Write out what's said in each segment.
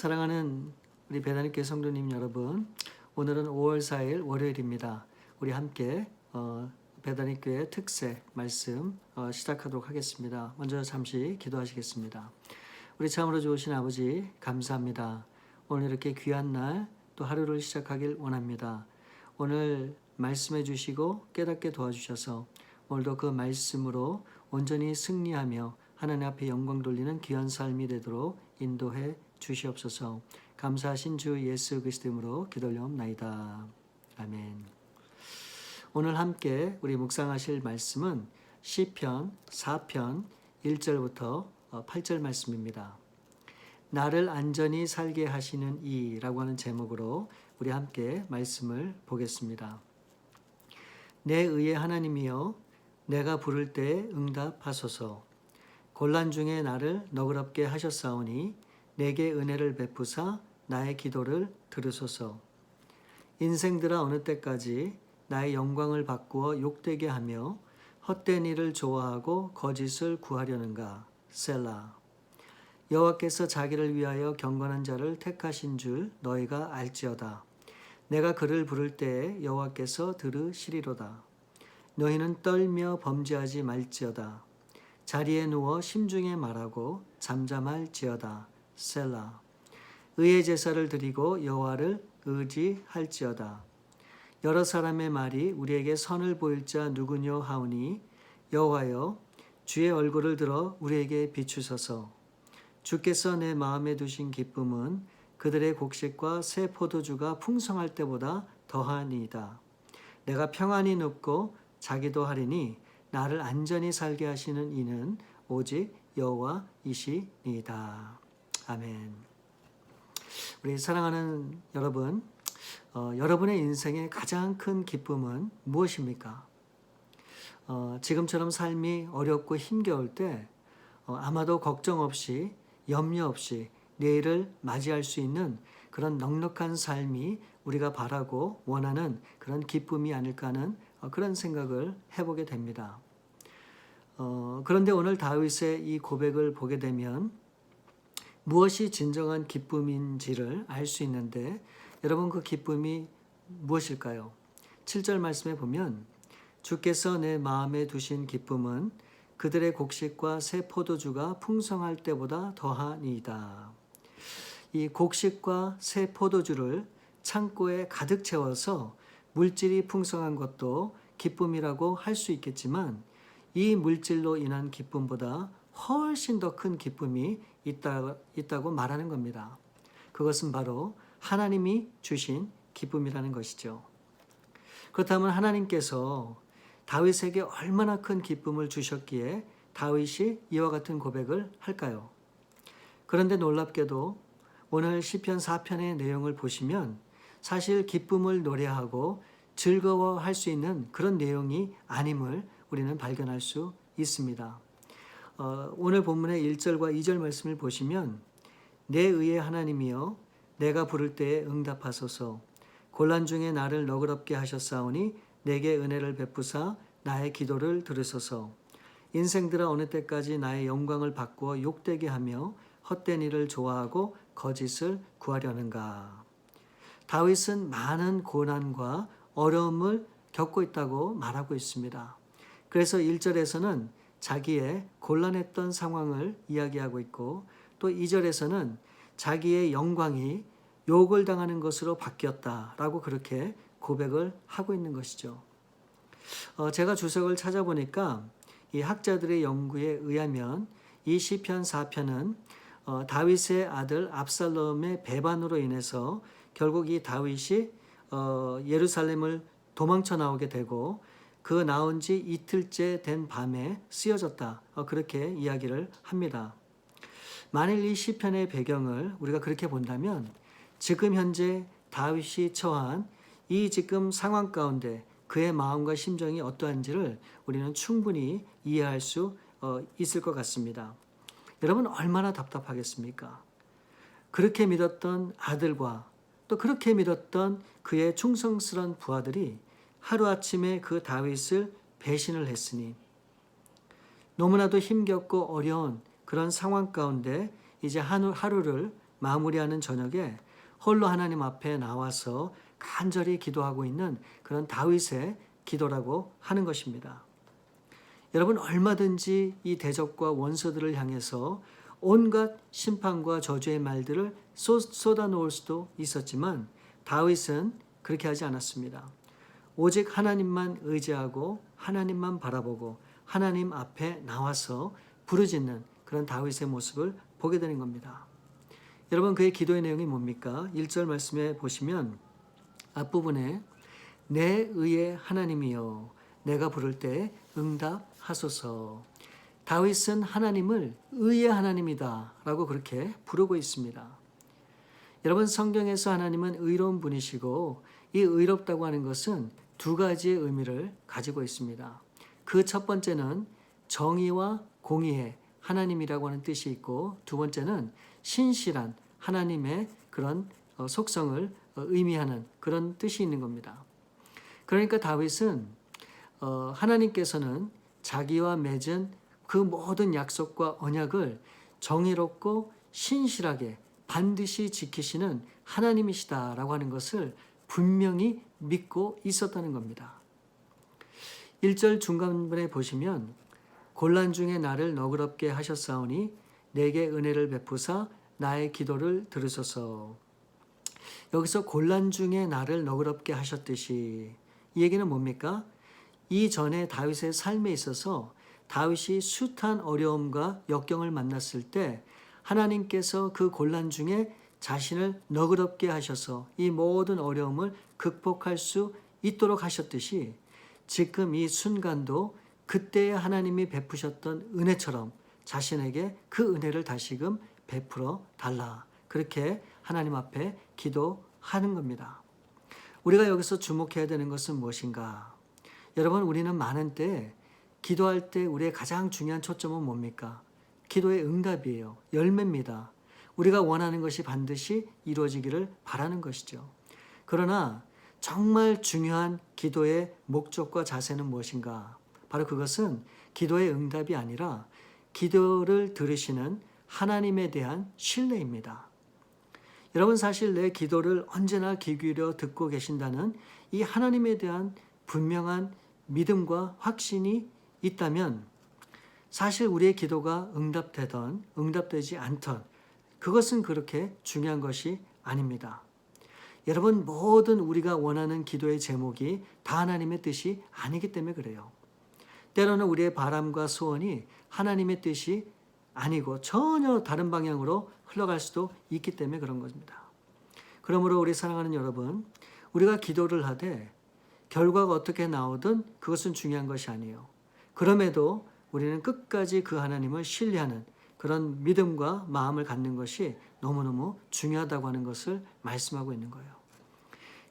사랑하는 우리 배단위교회 성도님 여러분, 오늘은 5월 4일 월요일입니다. 우리 함께 배단위교회 특세 말씀 시작하도록 하겠습니다. 먼저 잠시 기도하시겠습니다. 우리 참으로 좋으신 아버지 감사합니다. 오늘 이렇게 귀한 날 또 하루를 시작하길 원합니다. 오늘 말씀해 주시고 깨닫게 도와주셔서 오늘도 그 말씀으로 온전히 승리하며 하나님 앞에 영광 돌리는 귀한 삶이 되도록 인도해 주시옵소서. 감사하신 주 예수 그리스도 이름으로 기도 올려옵나이다. 아멘. 오늘 함께 우리 묵상하실 말씀은 시편 4편 1절부터 8절 말씀입니다. 나를 안전히 살게 하시는 이라고 하는 제목으로 우리 함께 말씀을 보겠습니다. 내 의의 하나님이여, 내가 부를 때에 응답하소서. 곤란 중에 나를 너그럽게 하셨사오니 내게 은혜를 베푸사 나의 기도를 들으소서. 인생들아, 어느 때까지 나의 영광을 바꾸어 욕되게 하며 헛된 일을 좋아하고 거짓을 구하려는가. 셀라. 여호와께서 자기를 위하여 경건한 자를 택하신 줄 너희가 알지어다. 내가 그를 부를 때에 여호와께서 들으시리로다. 너희는 떨며 범죄하지 말지어다. 자리에 누워 심중에 말하고 잠잠할지어다. 셀라. 의의 제사를 드리고 여호와를 의지할지어다. 여러 사람의 말이 우리에게 선을 보일 자 누구뇨 하오니 여호와여, 주의 얼굴을 들어 우리에게 비추소서. 주께서 내 마음에 두신 기쁨은 그들의 곡식과 새 포도주가 풍성할 때보다 더하니이다. 내가 평안히 눕고 자기도 하리니 나를 안전히 살게 하시는 이는 오직 여호와이시니이다. 아멘. 우리 사랑하는 여러분, 여러분의 인생의 가장 큰 기쁨은 무엇입니까? 지금처럼 삶이 어렵고 힘겨울 때 아마도 걱정 없이 염려 없이 내일을 맞이할 수 있는 그런 넉넉한 삶이 우리가 바라고 원하는 그런 기쁨이 아닐까 하는 그런 생각을 해보게 됩니다. 그런데 오늘 다윗의 이 고백을 보게 되면 무엇이 진정한 기쁨인지를 알 수 있는데, 여러분, 그 기쁨이 무엇일까요? 7절 말씀에 보면 주께서 내 마음에 두신 기쁨은 그들의 곡식과 새 포도주가 풍성할 때보다 더하니이다. 이 곡식과 새 포도주를 창고에 가득 채워서 물질이 풍성한 것도 기쁨이라고 할 수 있겠지만, 이 물질로 인한 기쁨보다 훨씬 더 큰 기쁨이 있다고 말하는 겁니다. 그것은 바로 하나님이 주신 기쁨이라는 것이죠. 그렇다면 하나님께서 다윗에게 얼마나 큰 기쁨을 주셨기에 다윗이 이와 같은 고백을 할까요? 그런데 놀랍게도 오늘 시편 4편의 내용을 보시면 사실 기쁨을 노래하고 즐거워할 수 있는 그런 내용이 아님을 우리는 발견할 수 있습니다. 오늘 본문의 1절과 2절 말씀을 보시면 내 의의 하나님이여, 내가 부를 때에 응답하소서. 곤란 중에 나를 너그럽게 하셨사오니 내게 은혜를 베푸사 나의 기도를 들으소서. 인생들아, 어느 때까지 나의 영광을 바꾸어 욕되게 하며 헛된 일을 좋아하고 거짓을 구하려는가. 다윗은 많은 고난과 어려움을 겪고 있다고 말하고 있습니다. 그래서 1절에서는 자기의 곤란했던 상황을 이야기하고 있고, 또 2절에서는 자기의 영광이 욕을 당하는 것으로 바뀌었다라고 그렇게 고백을 하고 있는 것이죠. 제가 주석을 찾아보니까 이 학자들의 연구에 의하면 이 시편 4편은 다윗의 아들 압살롬의 배반으로 인해서 결국 이 다윗이 예루살렘을 도망쳐 나오게 되고 그 나온 지 이틀째 된 밤에 쓰여졌다, 그렇게 이야기를 합니다. 만일 이 시편의 배경을 우리가 그렇게 본다면 지금 현재 다윗이 처한 이 지금 상황 가운데 그의 마음과 심정이 어떠한지를 우리는 충분히 이해할 수 있을 것 같습니다. 여러분, 얼마나 답답하겠습니까? 그렇게 믿었던 아들과 또 그렇게 믿었던 그의 충성스러운 부하들이 하루아침에 그 다윗을 배신을 했으니 너무나도 힘겹고 어려운 그런 상황 가운데 이제 하루를 마무리하는 저녁에 홀로 하나님 앞에 나와서 간절히 기도하고 있는 그런 다윗의 기도라고 하는 것입니다. 여러분, 얼마든지 이 대적과 원수들을 향해서 온갖 심판과 저주의 말들을 쏟아놓을 수도 있었지만 다윗은 그렇게 하지 않았습니다. 오직 하나님만 의지하고 하나님만 바라보고 하나님 앞에 나와서 부르짖는 그런 다윗의 모습을 보게 되는 겁니다. 여러분, 그의 기도의 내용이 뭡니까? 1절 말씀에 보시면 앞부분에 내 의의 하나님이여 내가 부를 때 응답하소서. 다윗은 하나님을 의의 하나님이다 라고 그렇게 부르고 있습니다. 여러분, 성경에서 하나님은 의로운 분이시고 이 의롭다고 하는 것은 두 가지의 의미를 가지고 있습니다. 그 첫 번째는 정의와 공의의 하나님이라고 하는 뜻이 있고, 두 번째는 신실한 하나님의 그런 속성을 의미하는 그런 뜻이 있는 겁니다. 그러니까 다윗은 하나님께서는 자기와 맺은 그 모든 약속과 언약을 정의롭고 신실하게 반드시 지키시는 하나님이시다라고 하는 것을 분명히 믿고 있었다는 겁니다. 1절 중간부분에 보시면 곤란 중에 나를 너그럽게 하셨사오니 내게 은혜를 베푸사 나의 기도를 들으소서. 여기서 곤란 중에 나를 너그럽게 하셨듯이, 이 얘기는 뭡니까? 이전에 다윗의 삶에 있어서 다윗이 숱한 어려움과 역경을 만났을 때 하나님께서 그 곤란 중에 자신을 너그럽게 하셔서 이 모든 어려움을 극복할 수 있도록 하셨듯이 지금 이 순간도 그때에 하나님이 베푸셨던 은혜처럼 자신에게 그 은혜를 다시금 베풀어 달라. 그렇게 하나님 앞에 기도하는 겁니다. 우리가 여기서 주목해야 되는 것은 무엇인가? 여러분, 우리는 많은 때 기도할 때 우리의 가장 중요한 초점은 뭡니까? 기도의 응답이에요. 열매입니다. 우리가 원하는 것이 반드시 이루어지기를 바라는 것이죠. 그러나 정말 중요한 기도의 목적과 자세는 무엇인가? 바로 그것은 기도의 응답이 아니라 기도를 들으시는 하나님에 대한 신뢰입니다. 여러분, 사실 내 기도를 언제나 귀 기울여 듣고 계신다는 이 하나님에 대한 분명한 믿음과 확신이 있다면 사실 우리의 기도가 응답되던 응답되지 않던 그것은 그렇게 중요한 것이 아닙니다. 여러분, 모든 우리가 원하는 기도의 제목이 다 하나님의 뜻이 아니기 때문에 그래요. 때로는 우리의 바람과 소원이 하나님의 뜻이 아니고 전혀 다른 방향으로 흘러갈 수도 있기 때문에 그런 것입니다. 그러므로 우리 사랑하는 여러분, 우리가 기도를 하되 결과가 어떻게 나오든 그것은 중요한 것이 아니에요. 그럼에도 우리는 끝까지 그 하나님을 신뢰하는 그런 믿음과 마음을 갖는 것이 너무너무 중요하다고 하는 것을 말씀하고 있는 거예요.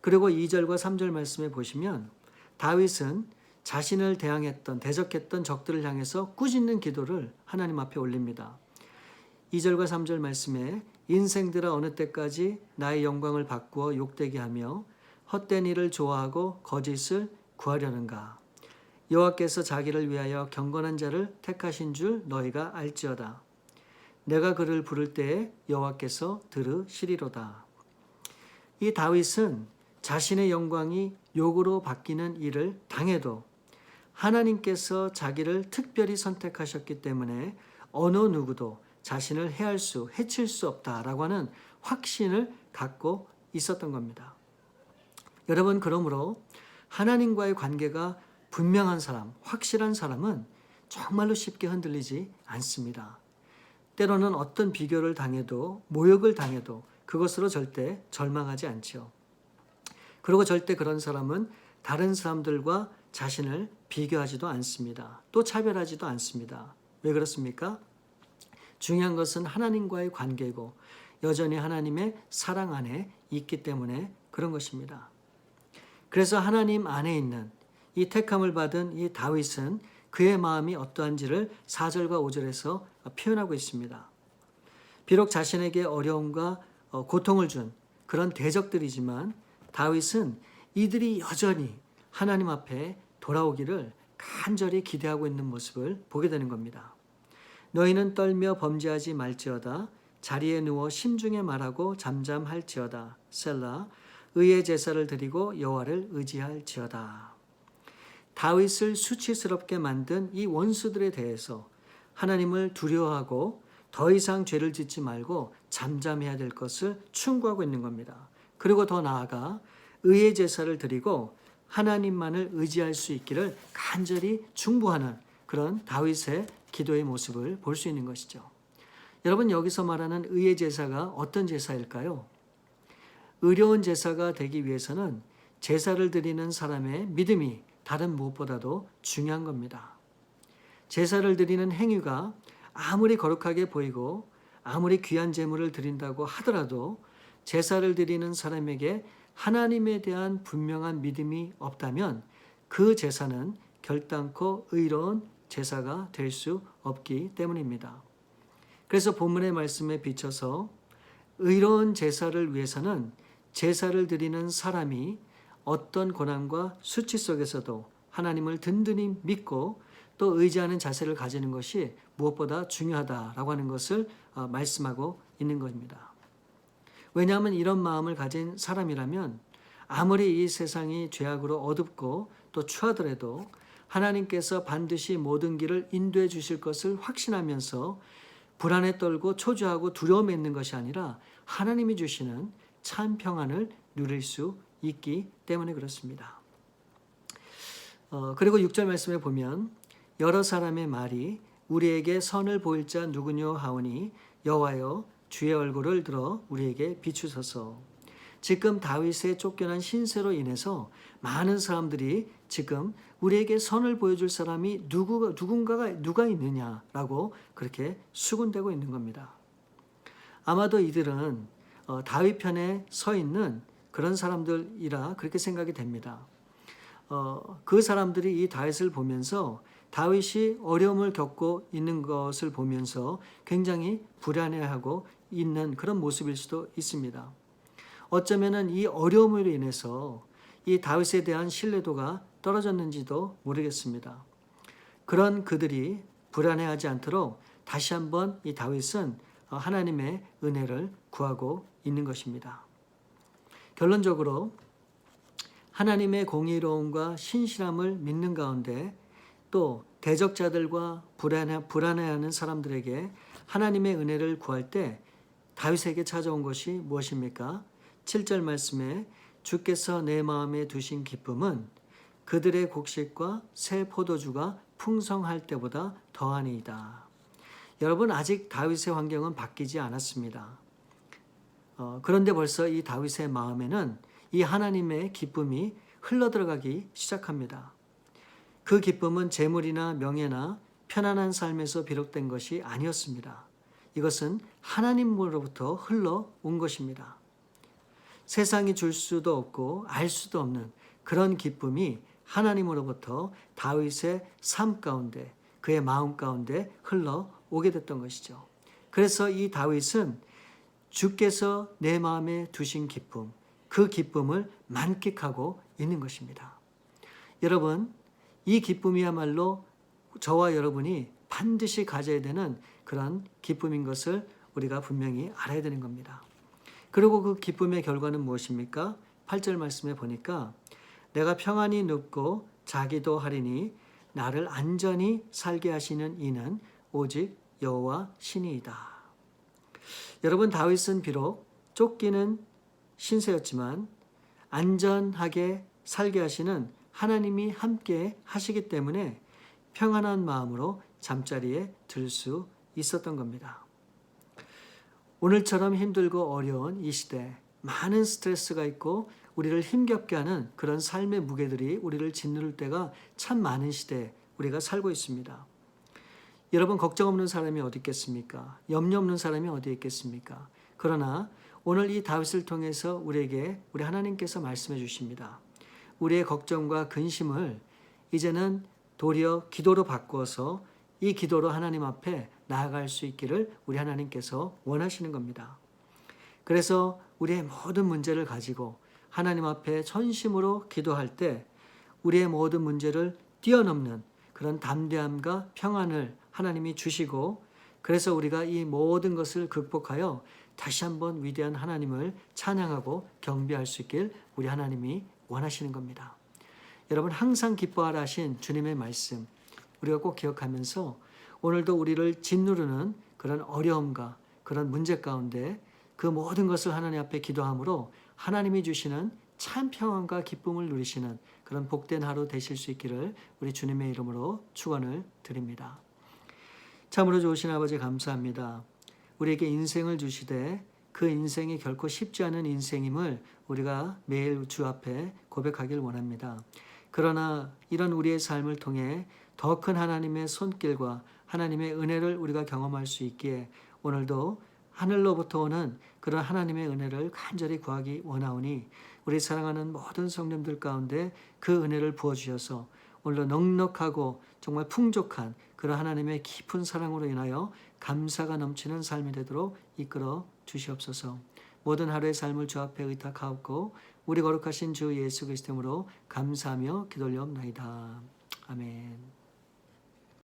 그리고 2절과 3절 말씀에 보시면 다윗은 자신을 대적했던 적들을 향해서 꾸짖는 기도를 하나님 앞에 올립니다. 2절과 3절 말씀에 인생들아 어느 때까지 나의 영광을 바꾸어 욕되게 하며 헛된 일을 좋아하고 거짓을 구하려는가. 여호와께서 자기를 위하여 경건한 자를 택하신 줄 너희가 알지어다. 내가 그를 부를 때에 여호와께서 들으시리로다. 이 다윗은 자신의 영광이 욕으로 바뀌는 일을 당해도 하나님께서 자기를 특별히 선택하셨기 때문에 어느 누구도 자신을 해칠 수 없다라고 하는 확신을 갖고 있었던 겁니다. 여러분, 그러므로 하나님과의 관계가 분명한 사람, 확실한 사람은 정말로 쉽게 흔들리지 않습니다. 때로는 어떤 비교를 당해도 모욕을 당해도 그것으로 절대 절망하지 않죠. 그리고 절대 그런 사람은 다른 사람들과 자신을 비교하지도 않습니다. 또 차별하지도 않습니다. 왜 그렇습니까? 중요한 것은 하나님과의 관계고 여전히 하나님의 사랑 안에 있기 때문에 그런 것입니다. 그래서 하나님 안에 있는 이 택함을 받은 이 다윗은 그의 마음이 어떠한지를 4절과 5절에서 표현하고 있습니다. 비록 자신에게 어려움과 고통을 준 그런 대적들이지만 다윗은 이들이 여전히 하나님 앞에 돌아오기를 간절히 기대하고 있는 모습을 보게 되는 겁니다. 너희는 떨며 범죄하지 말지어다. 자리에 누워 심중에 말하고 잠잠할지어다. 셀라. 의의 제사를 드리고 여호와를 의지할지어다. 다윗을 수치스럽게 만든 이 원수들에 대해서 하나님을 두려워하고 더 이상 죄를 짓지 말고 잠잠해야 될 것을 충고하고 있는 겁니다. 그리고 더 나아가 의의 제사를 드리고 하나님만을 의지할 수 있기를 간절히 중보하는 그런 다윗의 기도의 모습을 볼 수 있는 것이죠. 여러분, 여기서 말하는 의의 제사가 어떤 제사일까요? 의로운 제사가 되기 위해서는 제사를 드리는 사람의 믿음이 다른 무엇보다도 중요한 겁니다. 제사를 드리는 행위가 아무리 거룩하게 보이고 아무리 귀한 제물을 드린다고 하더라도 제사를 드리는 사람에게 하나님에 대한 분명한 믿음이 없다면 그 제사는 결단코 의로운 제사가 될 수 없기 때문입니다. 그래서 본문의 말씀에 비춰서 의로운 제사를 위해서는 제사를 드리는 사람이 어떤 고난과 수치 속에서도 하나님을 든든히 믿고 또 의지하는 자세를 가지는 것이 무엇보다 중요하다라고 하는 것을 말씀하고 있는 것입니다. 왜냐하면 이런 마음을 가진 사람이라면 아무리 이 세상이 죄악으로 어둡고 또 추하더라도 하나님께서 반드시 모든 길을 인도해 주실 것을 확신하면서 불안에 떨고 초조하고 두려움에 있는 것이 아니라 하나님이 주시는 참 평안을 누릴 수 있기 때문에 그렇습니다. 그리고 6절 말씀에 보면 여러 사람의 말이 우리에게 선을 보일 자 누구뇨 하오니 여호와여 주의 얼굴을 들어 우리에게 비추소서. 지금 다윗의 쫓겨난 신세로 인해서 많은 사람들이 지금 우리에게 선을 보여줄 사람이 누가 있느냐라고 그렇게 수군대고 있는 겁니다. 아마도 이들은 다윗 편에 서 있는 그런 사람들이라 그렇게 생각이 됩니다. 그 사람들이 이 다윗을 보면서 다윗이 어려움을 겪고 있는 것을 보면서 굉장히 불안해하고 있는 그런 모습일 수도 있습니다. 어쩌면은 이 어려움으로 인해서 이 다윗에 대한 신뢰도가 떨어졌는지도 모르겠습니다. 그런 그들이 불안해하지 않도록 다시 한번 이 다윗은 하나님의 은혜를 구하고 있는 것입니다. 결론적으로 하나님의 공의로움과 신실함을 믿는 가운데 또 대적자들과 불안해하는 사람들에게 하나님의 은혜를 구할 때 다윗에게 찾아온 것이 무엇입니까? 7절 말씀에 주께서 내 마음에 두신 기쁨은 그들의 곡식과 새 포도주가 풍성할 때보다 더하니이다. 여러분, 아직 다윗의 환경은 바뀌지 않았습니다. 그런데 벌써 이 다윗의 마음에는 이 하나님의 기쁨이 흘러들어가기 시작합니다. 그 기쁨은 재물이나 명예나 편안한 삶에서 비롯된 것이 아니었습니다. 이것은 하나님으로부터 흘러온 것입니다. 세상이 줄 수도 없고 알 수도 없는 그런 기쁨이 하나님으로부터 다윗의 삶 가운데, 그의 마음 가운데 흘러오게 됐던 것이죠. 그래서 이 다윗은 주께서 내 마음에 두신 기쁨, 그 기쁨을 만끽하고 있는 것입니다. 여러분, 이 기쁨이야말로 저와 여러분이 반드시 가져야 되는 그런 기쁨인 것을 우리가 분명히 알아야 되는 겁니다. 그리고 그 기쁨의 결과는 무엇입니까? 8절 말씀에 보니까 내가 평안히 눕고 자기도 하리니 나를 안전히 살게 하시는 이는 오직 여호와 신이이다. 여러분, 다윗은 비록 쫓기는 신세였지만 안전하게 살게 하시는 하나님이 함께 하시기 때문에 평안한 마음으로 잠자리에 들 수 있었던 겁니다. 오늘처럼 힘들고 어려운 이 시대, 많은 스트레스가 있고 우리를 힘겹게 하는 그런 삶의 무게들이 우리를 짓누를 때가 참 많은 시대에 우리가 살고 있습니다. 여러분, 걱정 없는 사람이 어디 있겠습니까? 염려 없는 사람이 어디 있겠습니까? 그러나 오늘 이 다윗을 통해서 우리 하나님께서 말씀해 주십니다. 우리의 걱정과 근심을 이제는 도리어 기도로 바꾸어서 이 기도로 하나님 앞에 나아갈 수 있기를 우리 하나님께서 원하시는 겁니다. 그래서 우리의 모든 문제를 가지고 하나님 앞에 전심으로 기도할 때 우리의 모든 문제를 뛰어넘는 그런 담대함과 평안을 하나님이 주시고 그래서 우리가 이 모든 것을 극복하여 다시 한번 위대한 하나님을 찬양하고 경배할 수 있길 우리 하나님이 원하시는 겁니다. 여러분, 항상 기뻐하라 하신 주님의 말씀 우리가 꼭 기억하면서 오늘도 우리를 짓누르는 그런 어려움과 그런 문제 가운데 그 모든 것을 하나님 앞에 기도함으로 하나님이 주시는 참 평안과 기쁨을 누리시는 그런 복된 하루 되실 수 있기를 우리 주님의 이름으로 축원을 드립니다. 참으로 좋으신 아버지 감사합니다. 우리에게 인생을 주시되 그 인생이 결코 쉽지 않은 인생임을 우리가 매일 주 앞에 고백하길 원합니다. 그러나 이런 우리의 삶을 통해 더 큰 하나님의 손길과 하나님의 은혜를 우리가 경험할 수 있기에 오늘도 하늘로부터 오는 그런 하나님의 은혜를 간절히 구하기 원하오니 우리 사랑하는 모든 성도들 가운데 그 은혜를 부어주셔서 오늘도 넉넉하고 정말 풍족한 그런 하나님의 깊은 사랑으로 인하여 감사가 넘치는 삶이 되도록 이끌어 주시옵소서. 모든 하루의 삶을 주 앞에 의탁하옵고 우리 거룩하신 주 예수 그리스도로 감사하며 기도올려옵나이다. 아멘.